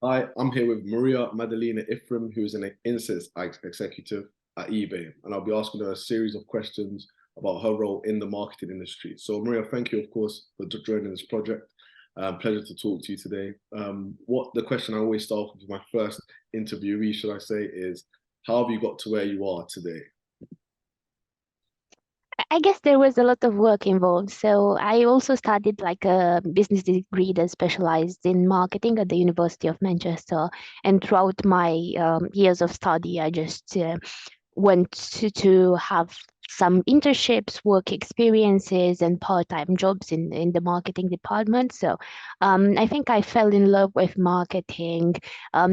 Hi, I'm here with Maria-Madalina Ifrim, who is an Insight executive at eBay, and I'll be asking her a series of questions about her role in the marketing industry. So, Maria, thank you, of course, for joining this project. Pleasure to talk to you today. What the question I always start with my first interviewee, should I say, is how have you got to where you are today? I guess there was a lot of work involved. So I also studied like a business degree that specialized in marketing at the University of Manchester. And throughout my years of study, I just went to have some internships, work experiences, and part-time jobs in the marketing department. So I think I fell in love with marketing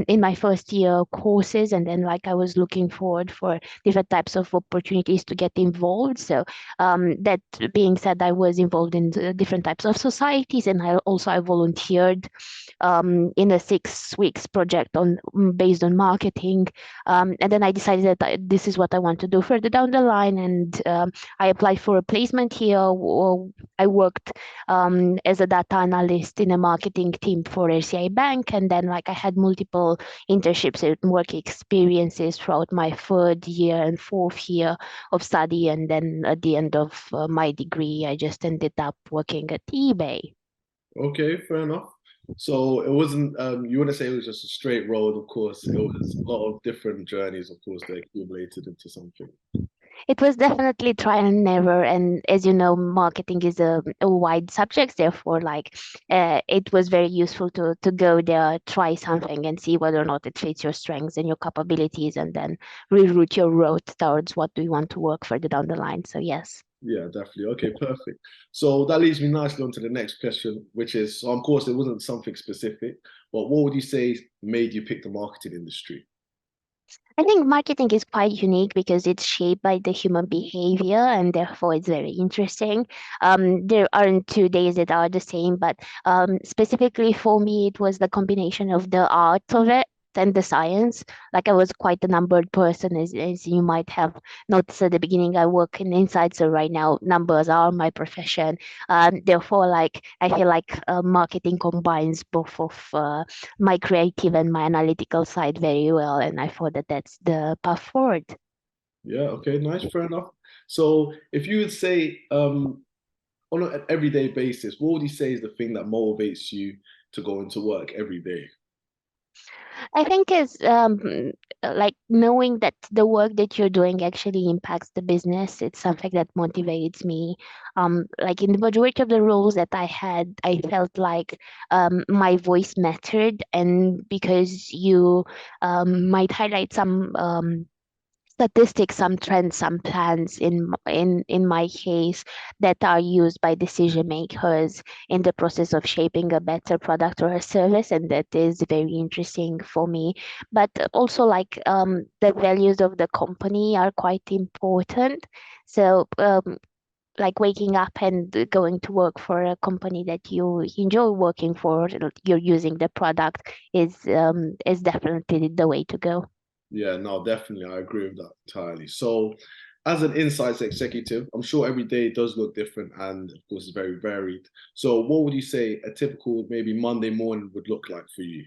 in my first year courses, and then like I was looking forward for different types of opportunities to get involved. So that being said, I was involved in different types of societies, and I volunteered in a 6 weeks project on based on marketing. And then I decided that this is what I want to do further down the line. And I applied for a placement here. I worked as a data analyst in a marketing team for RCI Bank. And then like I had multiple internships and work experiences throughout my third year and fourth year of study. And then at the end of my degree, I just ended up working at eBay. Okay, fair enough. So it wasn't, you wouldn't say it was just a straight road, of course. It was a lot of different journeys, of course, that accumulated into something. It was definitely try and never. And as you know, marketing is a wide subject. Therefore, like it was very useful to go there, try something, and see whether or not it fits your strengths and your capabilities, and then reroute your road towards what do you want to work further down the line. So yes. Yeah, definitely. Okay, perfect. So that leads me nicely on to the next question, which is, so of course, it wasn't something specific, but what would you say made you pick the marketing industry? I think marketing is quite unique because it's shaped by the human behavior and therefore it's very interesting. There aren't 2 days that are the same, but specifically for me, it was the combination of the art of it and the science. Like I was quite a numbered person, as you might have noticed at the beginning. I work in Insight, so right now numbers are my profession. Therefore, like I feel like marketing combines both of my creative and my analytical side very well, and I thought that that's the path forward. Yeah, okay, nice, fair enough. So if you would say, on an everyday basis, what would you say is the thing that motivates you to go into work every day? I think is like knowing that the work that you're doing actually impacts the business. It's something that motivates me. Like in the majority of the roles that I had, I felt like my voice mattered, and because you might highlight some statistics, some trends, some plans in my case that are used by decision makers in the process of shaping a better product or a service, and that is very interesting for me. But also, like the values of the company are quite important. So. Like waking up and going to work for a company that you enjoy working for, you're using the product is definitely the way to go. Yeah, no, definitely. I agree with that entirely. So, as an insights executive, I'm sure every day does look different and, of course, it's very varied. So, what would you say a typical maybe Monday morning would look like for you?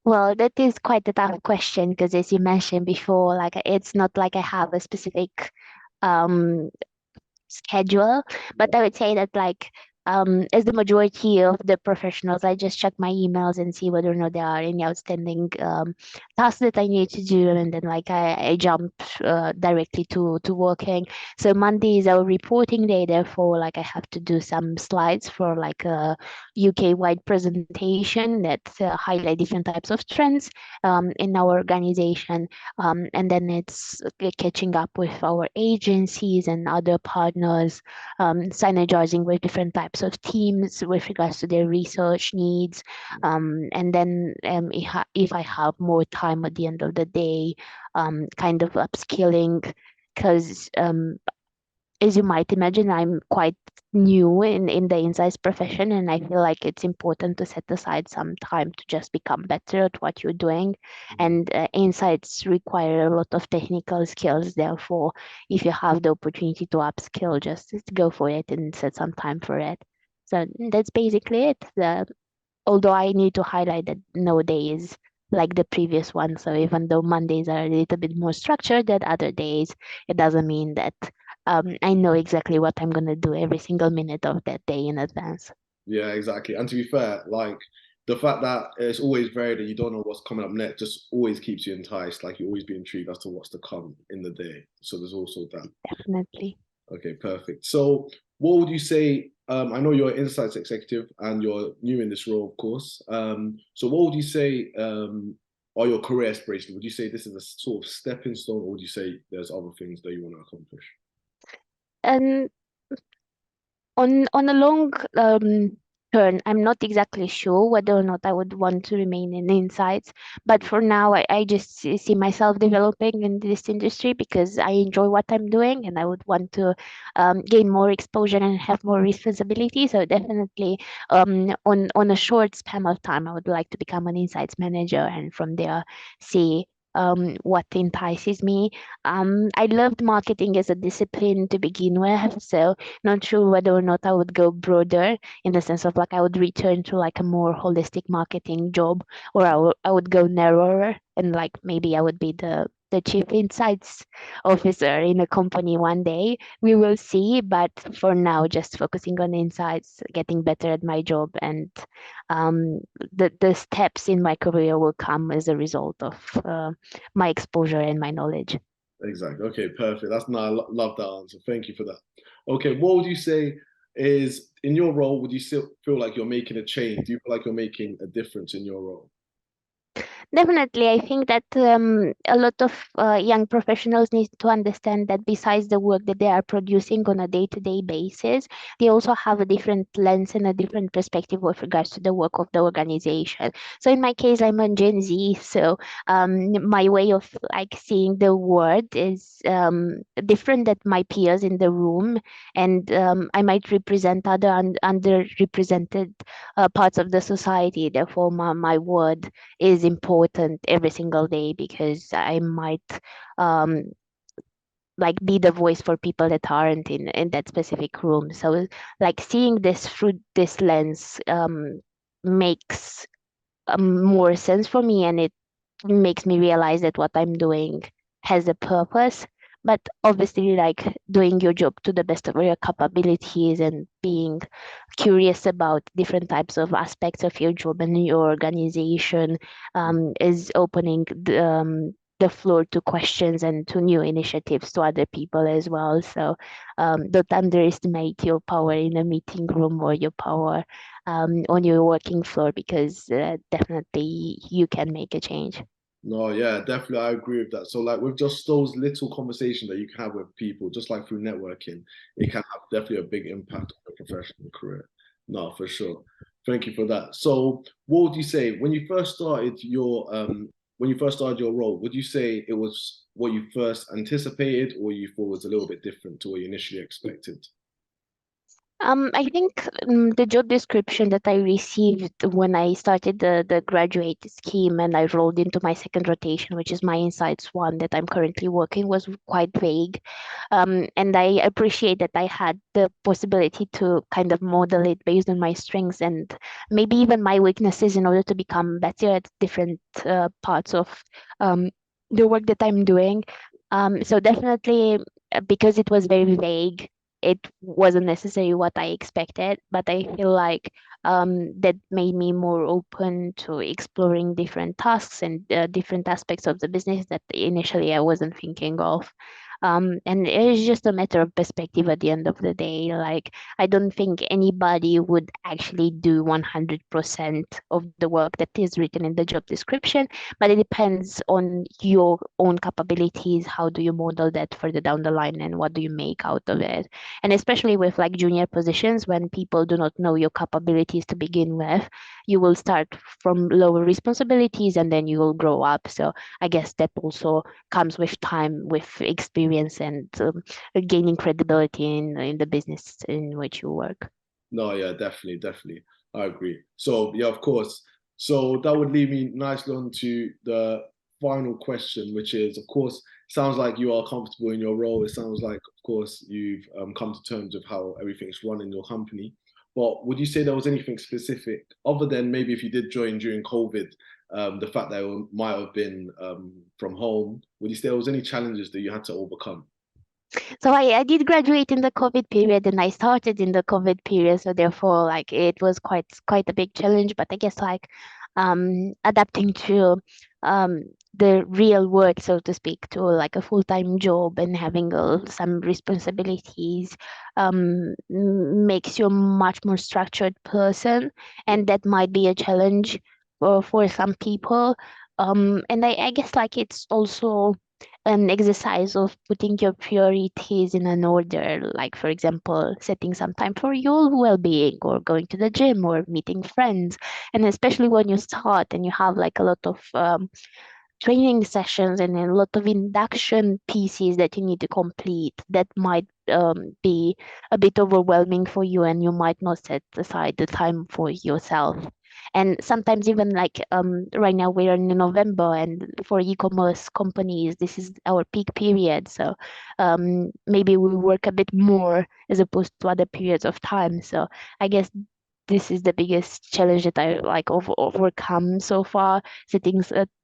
Well, that is quite a tough question because, as you mentioned before, like it's not like I have a specific um schedule, but I would say that like as the majority of the professionals, I just check my emails and see whether or not there are any outstanding tasks that I need to do, and then like I jump directly to working. So Monday is our reporting day, therefore like I have to do some slides for like a UK wide presentation that highlight different types of trends in our organization, and then it's catching up with our agencies and other partners, synergizing with different types of teams with regards to their research needs. And then if I have more time at the end of the day, kind of upskilling, because as you might imagine, I'm quite new in the insights profession, and I feel like it's important to set aside some time to just become better at what you're doing. And insights require a lot of technical skills. Therefore, if you have the opportunity to upskill, just go for it and set some time for it. So that's basically it. although I need to highlight that no day is like the previous one. So even though Mondays are a little bit more structured than other days, it doesn't mean that I know exactly what I'm gonna do every single minute of that day in advance. Yeah, exactly. And to be fair, like the fact that it's always varied and you don't know what's coming up next just always keeps you enticed. Like you always be intrigued as to what's to come in the day. So there's also that. Definitely. Okay, perfect. So what would you say? I know you're an insights executive and you're new in this role, of course. So what would you say are your career aspirations? Would you say this is a sort of stepping stone, or would you say there's other things that you want to accomplish? And on a long term, I'm not exactly sure whether or not I would want to remain in insights. But for now, I just see myself developing in this industry because I enjoy what I'm doing, and I would want to gain more exposure and have more responsibility. So definitely, on a short span of time, I would like to become an insights manager, and from there see what entices me. I loved marketing as a discipline to begin with, so not sure whether or not I would go broader in the sense of like I would return to like a more holistic marketing job, or I would go narrower and like maybe I would be the chief insights officer in a company one day. We will see, but for now, just focusing on insights, getting better at my job, and the steps in my career will come as a result of my exposure and my knowledge. Exactly. Okay, perfect. That's no, love that answer. Thank you for that. Okay, what would you say is in your role? Would you still feel like you're making a change? Do you feel like you're making a difference in your role? Definitely, I think that a lot of young professionals need to understand that besides the work that they are producing on a day-to-day basis, they also have a different lens and a different perspective with regards to the work of the organization. So in my case, I'm on Gen Z, so my way of like seeing the world is different than my peers in the room, and I might represent other underrepresented parts of the society. Therefore, my word is important every single day because I might um like be the voice for people that aren't in that specific room. So like seeing this through this lens makes more sense for me, and it makes me realize that what I'm doing has a purpose. But obviously, like doing your job to the best of your capabilities and being curious about different types of aspects of your job and your organization is opening the floor to questions and to new initiatives to other people as well. So don't underestimate your power in a meeting room or your power on your working floor because definitely you can make a change. No, yeah, definitely. I agree with that. So, like, with just those little conversations that you can have with people, just like through networking, it can have definitely a big impact on your professional career. No, for sure. Thank you for that. So, what would you say when you first started your role? Would you say it was what you first anticipated, or you thought was a little bit different to what you initially expected? I think the job description that I received when I started the graduate scheme and I rolled into my second rotation, which is my Insights one that I'm currently working, was quite vague. And I appreciate that I had the possibility to kind of model it based on my strengths and maybe even my weaknesses in order to become better at different parts of um, the work that I'm doing. So definitely because it was very vague, it wasn't necessarily what I expected, but I feel like that made me more open to exploring different tasks and different aspects of the business that initially I wasn't thinking of. And it is just a matter of perspective at the end of the day. Like, I don't think anybody would actually do 100% of the work that is written in the job description, but it depends on your own capabilities. How do you model that further down the line, and what do you make out of it? And especially with like junior positions, when people do not know your capabilities to begin with, you will start from lower responsibilities and then you will grow up. So I guess that also comes with time, with experience, and gaining credibility in the business in which you work. No, yeah, definitely, definitely. I agree. So, yeah, of course. So that would lead me nicely on to the final question, which is, of course, sounds like you are comfortable in your role. It sounds like, of course, you've come to terms with how everything's run in your company. But would you say there was anything specific other than maybe if you did join during COVID, the fact that it might have been from home? Would you say there was any challenges that you had to overcome? So I did graduate in the COVID period and I started in the COVID period. So therefore, like it was quite a big challenge. But I guess like adapting to um the real world, so to speak, to like a full-time job and having some responsibilities makes you a much more structured person. And that might be a challenge for some people. And I guess like it's also an exercise of putting your priorities in an order, like for example, setting some time for your well-being or going to the gym or meeting friends. And especially when you start and you have like a lot of training sessions and a lot of induction pieces that you need to complete, that might be a bit overwhelming for you and you might not set aside the time for yourself. And sometimes even like right now we're in November and for e-commerce companies this is our peak period, so maybe we work a bit more as opposed to other periods of time. So I guess this is the biggest challenge that I like overcome so far, setting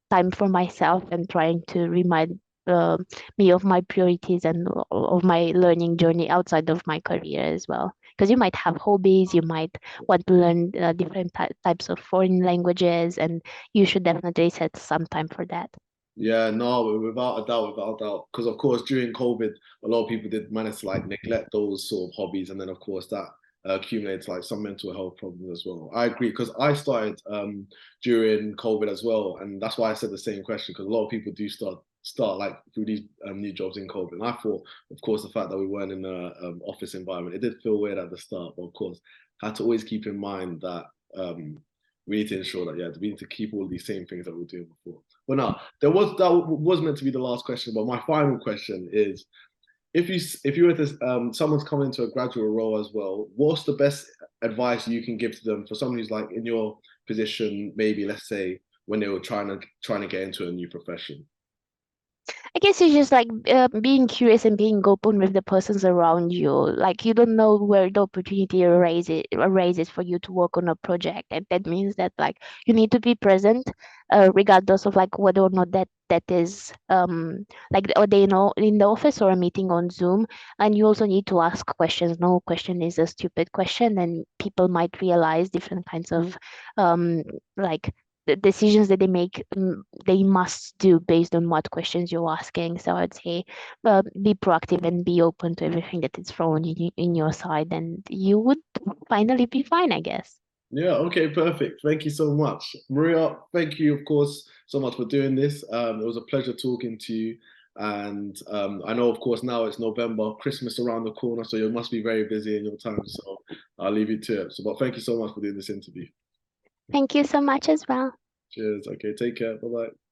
time for myself and trying to remind uh, me of my priorities and of my learning journey outside of my career as well. Because you might have hobbies, you might want to learn different types of foreign languages, and you should definitely set some time for that. Yeah, no, without a doubt, without a doubt. Because of course, during COVID, a lot of people did manage to like neglect those sort of hobbies, and then of course that accumulates like some mental health problems as well. I agree because I started during COVID as well, and that's why I said the same question because a lot of people do start like through these new jobs in COVID. And I thought, of course, the fact that we weren't in a office environment, it did feel weird at the start, but of course, had to always keep in mind that we need to ensure that yeah, we need to keep all these same things that we were doing before. But no, that was meant to be the last question. But my final question is, if you were to someone's coming into a graduate role as well, what's the best advice you can give to them for someone who's like in your position, maybe let's say when they were trying to get into a new profession? I guess it's just like being curious and being open with the persons around you. Like you don't know where the opportunity arises for you to work on a project, and that means that like you need to be present, regardless of like whether or not that is like a day in the office or a meeting on Zoom. And you also need to ask questions. No question is a stupid question, and people might realize different kinds of like the decisions that they make, they must do based on what questions you're asking. So I'd say be proactive and be open to everything that is thrown in your side, and you would finally be fine, I guess. Yeah, okay, perfect. Thank you so much. Maria, thank you, of course, so much for doing this. It was a pleasure talking to you. And I know, of course, now it's November, Christmas around the corner, so you must be very busy in your time. So I'll leave you to it. So, but thank you so much for doing this interview. Thank you so much as well. Cheers. Okay, take care. Bye bye.